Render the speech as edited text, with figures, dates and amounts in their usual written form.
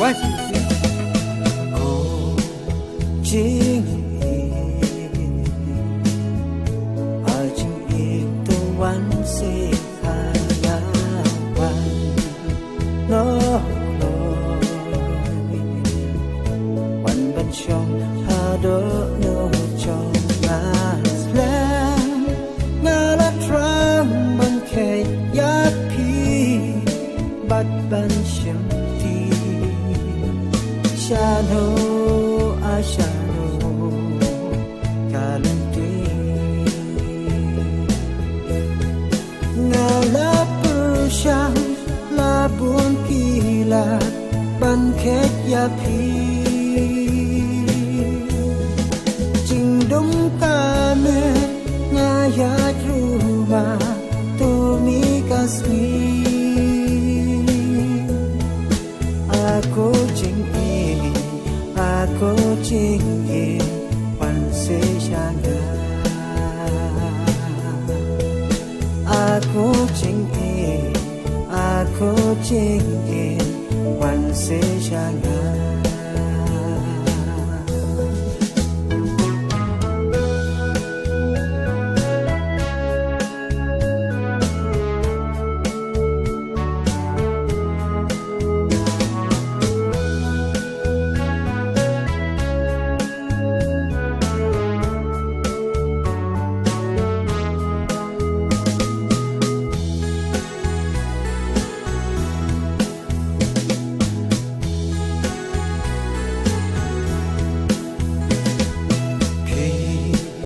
What is it? Cô chính itu wan se harapan no no wan ban chong ha do no chong as lang na la tram ban ke ya pi bat ban shim ti sha no a sha no kalan la persiang la buon kila ban khet ya pi jing dum ka me nga ya ruma tu mi kasmi aku jing pan se shanga Aku jingin wan se shanga